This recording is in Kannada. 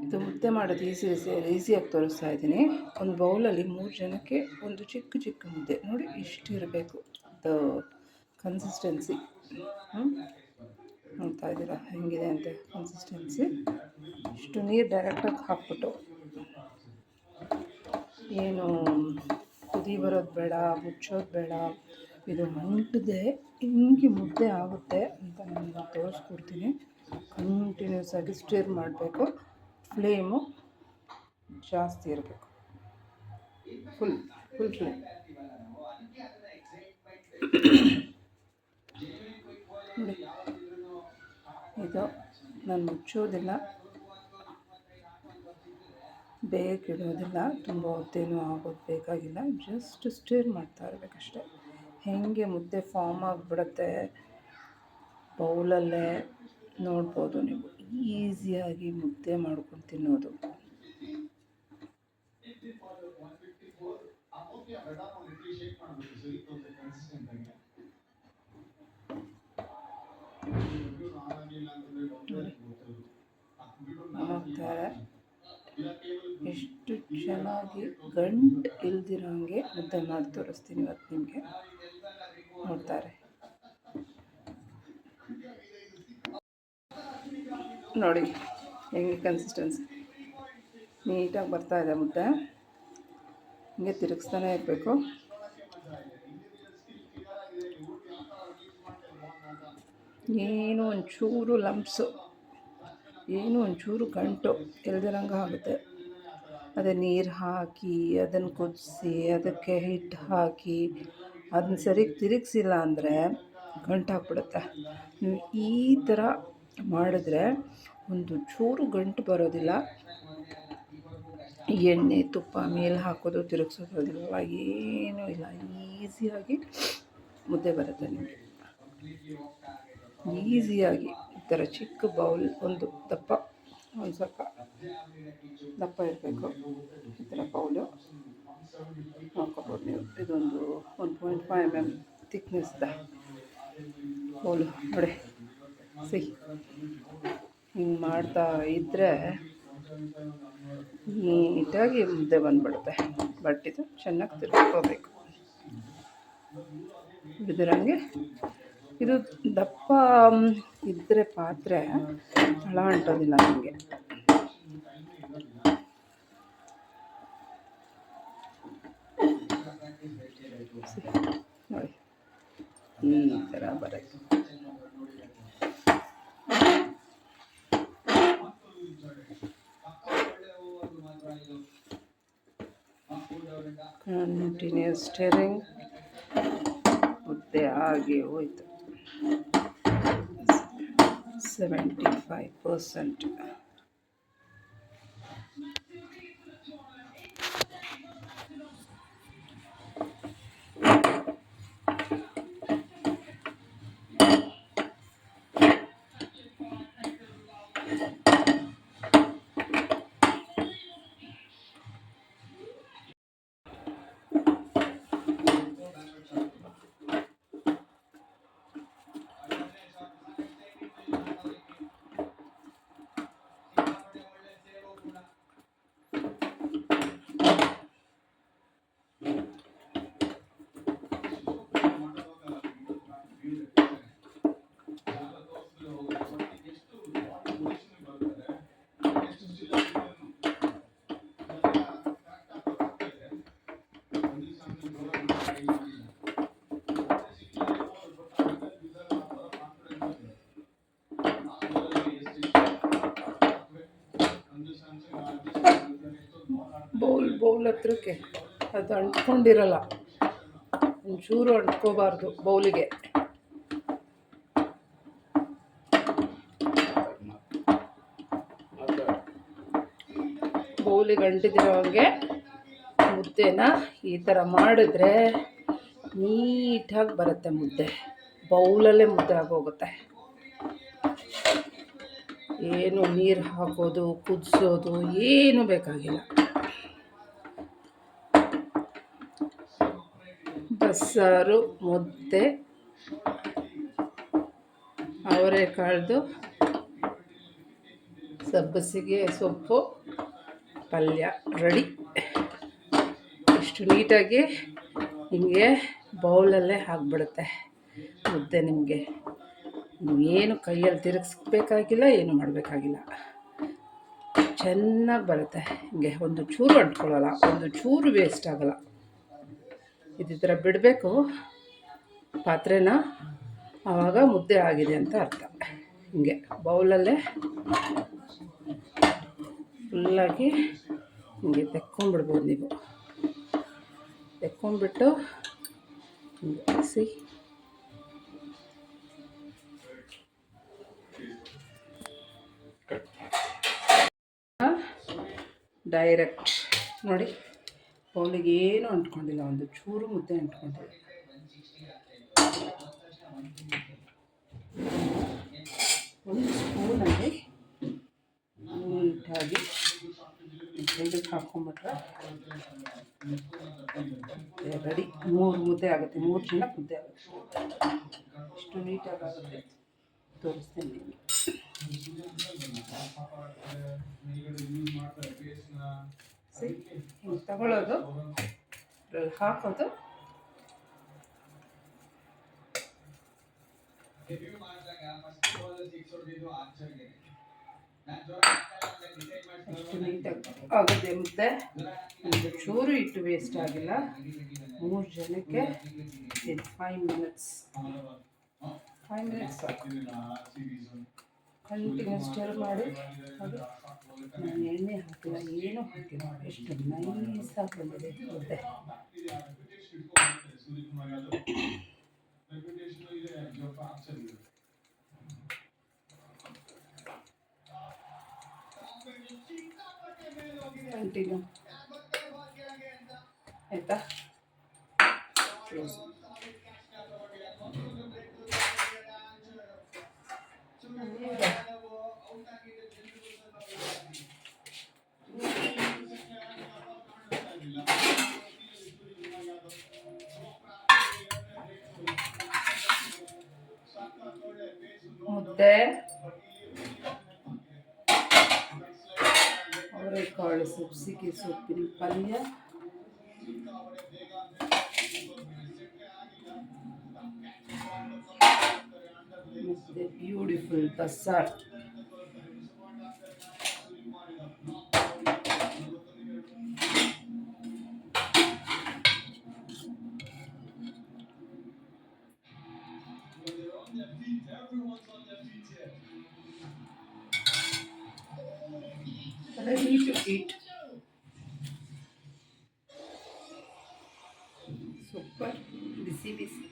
ಇದು ಮುದ್ದೆ ಮಾಡೋದು ಈಸಿಯಾಗಿ ತೋರಿಸ್ತಾ ಇದ್ದೀನಿ. ಒಂದು ಬೌಲಲ್ಲಿ 3 ಜನಕ್ಕೆ ಒಂದು ಚಿಕ್ಕ ಚಿಕ್ಕ ಮುದ್ದೆ ನೋಡಿ ಇಷ್ಟು ಇರಬೇಕು ಅದು ಕನ್ಸಿಸ್ಟೆನ್ಸಿ. ನೋಡ್ತಾ ಇದ್ದೀರಾ ಹೆಂಗಿದೆ ಅಂತ ಕನ್ಸಿಸ್ಟೆನ್ಸಿ. ಇಷ್ಟು ನೀರು ಡೈರೆಕ್ಟಾಗಿ ಹಾಕ್ಬಿಟ್ಟು ಏನು ಕುದಿ ಬರೋದು ಬೇಡ, ಮುಚ್ಚೋದು ಬೇಡ, ಇದು ಅಂಟದೆ ಹಿಂಗೆ ಮುದ್ದೆ ಆಗುತ್ತೆ ಅಂತ ನಾನು ತೋರಿಸ್ಕೊಡ್ತೀನಿ. ಕಂಟಿನ್ಯೂಸ್ ಆಗಿ ಸ್ಟಿರ್ ಮಾಡಬೇಕು. ಫ್ಲೇಮು ಜಾಸ್ತಿ ಇರಬೇಕು, ಫುಲ್ ಫ್ಲೇಮ್. ಇದು ನಾನು ಮುಚ್ಚೋದಿಲ್ಲ, ಬೇಗ ಇಡೋದಿಲ್ಲ, ತುಂಬ ಹೊತ್ತೇನೂ ಆಗೋದು ಬೇಕಾಗಿಲ್ಲ. ಜಸ್ಟ್ ಸ್ಟಿರ್ ಮಾಡ್ತಾ ಇರಬೇಕಷ್ಟೆ. ಹೇಗೆ ಮುದ್ದೆ ಫಾರ್ಮ್ ಆಗಿಬಿಡುತ್ತೆ ಬೌಲಲ್ಲೇ ನೋಡ್ಬೋದು ನೀವು. ಈಸಿಯಾಗಿ ಮುದ್ದೆ ಮಾಡ್ಕೊಂಡು ತಿನ್ನೋದು. ಎಷ್ಟು ಚೆನ್ನಾಗಿ ಗಂಟು ಇಲ್ದಿರೋಂಗೆ ಮುದ್ದೆ ಮಾಡಿ ತೋರಿಸ್ತೀನಿ ಇವತ್ತು ನಿಮಗೆ. ನೋಡ್ತಾರೆ ನೋಡಿ ಹೆಂಗೆ ಕನ್ಸಿಸ್ಟೆನ್ಸಿ ನೀಟಾಗಿ ಬರ್ತಾಯಿದೆ ಮುದ್ದೆ. ಹಿಂಗೆ ತಿರುಗಿಸ್ತಾನೆ ಇರಬೇಕು. ಏನು ಒಂಚೂರು ಲಂಪ್ಸು, ಏನು ಒಂಚೂರು ಗಂಟು ಇಲ್ದಿರಂಗೆ ಆಗುತ್ತೆ. ಅದೇ ನೀರು ಹಾಕಿ ಅದನ್ನು ಕುದಿಸಿ ಅದಕ್ಕೆ ಹಿಟ್ಟು ಹಾಕಿ ಅದನ್ನ ಸರಿಗೆ ತಿರುಗಿಸಿಲ್ಲ ಅಂದರೆ ಗಂಟು ಹಾಕ್ಬಿಡುತ್ತೆ. ನೀವು ಈ ಥರ ಮಾಡಿದ್ರೆ ಒಂದು ಚೂರು ಗಂಟು ಬರೋದಿಲ್ಲ. ಎಣ್ಣೆ ತುಪ್ಪ ಮೇಲೆ ಹಾಕೋದು ತಿರುಗಿಸೋದಿಲ್ಲ, ಏನೂ ಇಲ್ಲ. ಈಸಿಯಾಗಿ ಮುದ್ದೆ ಬರುತ್ತೆ ನಿಮಗೆ. ಈಸಿಯಾಗಿ ಈ ಥರ ಚಿಕ್ಕ ಬೌಲ್, ಒಂದು ದಪ್ಪ, ಒಂದು ಸ್ವಲ್ಪ ದಪ್ಪ ಇರಬೇಕು ಈ ಥರ ಬೌಲು ಹಾಕೋಬೋದು ನೀವು. ಇದೊಂದು 1.5 mm ಥಿಕ್ನೆಸ್ ಬೌಲು ನೋಡಿ. ಹಿಂಗೆ ಮಾಡ್ತಾ ಇದ್ದರೆ ನೀಟಾಗಿ ಮುದ್ದೆ ಬಂದುಬಿಡುತ್ತೆ. ಬಟ್ ಇದು ಚೆನ್ನಾಗಿ ತಿರ್ಕೋಬೇಕು ಇದರಂಗೆ. ಇದು ದಪ್ಪ ಇದ್ದರೆ ಪಾತ್ರೆ ತಳ ಅಂಟೋದಿಲ್ಲ ನಮಗೆ. ನೋಡಿ ಈ ಥರ ಬರುತ್ತೆ. Continuous stirring. ಮುದ್ದೆ ಆಗಿ ಹೋಯ್ತು 75%. ಬೌಲ್ ಹತ್ರಕ್ಕೆ ಅದು ಅಂಟ್ಕೊಂಡಿರಲ್ಲ, ಒಂಚೂರು ಅಂಟ್ಕೋಬಾರ್ದು ಬೌಲಿಗೆ. ಬೌಲಿಗೆ ಅಂಟಿದಿರೋ ಹಾಗೆ ಮುದ್ದೆನ ಈ ಥರ ಮಾಡಿದ್ರೆ ನೀಟಾಗಿ ಬರುತ್ತೆ ಮುದ್ದೆ. ಬೌಲಲ್ಲೇ ಮುದ್ದೆ ಆಗೋಗುತ್ತೆ. ಏನು ನೀರು ಹಾಕೋದು ಕುದಿಸೋದು ಏನು ಬೇಕಾಗಿಲ್ಲ. ಬಸ್ಸಾರು, ಮುದ್ದೆ, ಅವರೆಕಾಳ್ದು ಸಬ್ಬಸಿಗೆ ಸೊಪ್ಪು ಪಲ್ಯ ರೆಡಿ. ಇಷ್ಟು ನೀಟಾಗಿ ನಿಮಗೆ ಬೌಲಲ್ಲೇ ಆಗಿಬಿಡುತ್ತೆ ಮುದ್ದೆ. ನಿಮಗೆ ಏನು ಕೈಯಲ್ಲಿ ತಿರುಗಿಸ್ಬೇಕಾಗಿಲ್ಲ, ಏನು ಮಾಡಬೇಕಾಗಿಲ್ಲ, ಚೆನ್ನಾಗಿ ಬರುತ್ತೆ. ಹಿಂಗೆ ಒಂದು ಚೂರು ಅಂಟ್ಕೊಳ್ಳಲ್ಲ, ಒಂದು ಚೂರು ವೇಸ್ಟ್ ಆಗೋಲ್ಲ. ಈ ಥರ ಬಿಡಬೇಕು ಪಾತ್ರೆನ, ಆವಾಗ ಮುದ್ದೆ ಆಗಿದೆ ಅಂತ ಅರ್ಥ. ಹಿಂಗೆ ಬೌಲಲ್ಲೇ ಫುಲ್ಲಾಗಿ ಹಿಂಗೆ ತೆಕ್ಕೊಂಬಿಡ್ಬೋದು. ನೀವು ತೆಕ್ಕೊಂಬಿಟ್ಟು ಹಿಂಗೆ ಡೈರೆಕ್ಟ್ ನೋಡಿ, ಬೌಲಿಗೆ ಏನೂ ಅಂಟ್ಕೊಂಡಿಲ್ಲ, ಒಂದು ಚೂರು ಮುದ್ದೆ ಅಂಟ್ಕೊಂಡಿಲ್ಲ. ಒಂದು ಸ್ಪೂನಲ್ಲಿ ನೀಟಾಗಿ ಸೈಡಿಗೆ ಹಾಕ್ಕೊಂಬಿಟ್ರೆ ರೆಡಿ. 3 ಮುದ್ದೆ ಆಗುತ್ತೆ, 3 ಜನಕ್ಕೆ ಮುದ್ದೆ ಆಗುತ್ತೆ. ಇಷ್ಟು ನೀಟಾಗಿ ಆಗುತ್ತೆ, ತೋರಿಸ್ತೀನಿ ನಿಮಗೆ. ಹಿಂಗೆ ತಗೊಳ್ಳೋದು, ಅದ್ರಲ್ಲಿ ಹಾಕೋದು, ಅಷ್ಟು ನೀಟಾಗಿ ಆಗುತ್ತೆ ಮುದ್ದೆ. ಒಂದು ಚೂರು ಇಟ್ಟು ವೇಸ್ಟ್ ಆಗಿಲ್ಲ. 3 ಜನಕ್ಕೆ 5 ಮಿನಿಟ್ಸ್ ಕಂಟಿನ್ಯೂ ಸ್ಟರ್ ಮಾಡಿ. ಅದು ನಾನು ಎಣ್ಣೆ ಹಾಕಿಲ್ಲ, ಏನೂ ಹಾಕಿಲ್ಲ, ಎಷ್ಟು ನೈಸಾಗಿ ಬಂದಿದೆ ಮುದ್ದೆ. ಕಂಟಿನ್ಯೂ ಆಯಿತಾ? ಮುದ್ದೆ, ಅವರೆಕಾಳು ಸಬ್ಸಿಗೆ ಸೊಪ್ಪಿನ ಪಲ್ಯ, ಮತ್ತು ಬ್ಯೂಟಿಫುಲ್ ಬಸ್ಸಾರು. Ready to eat. Super busy busy.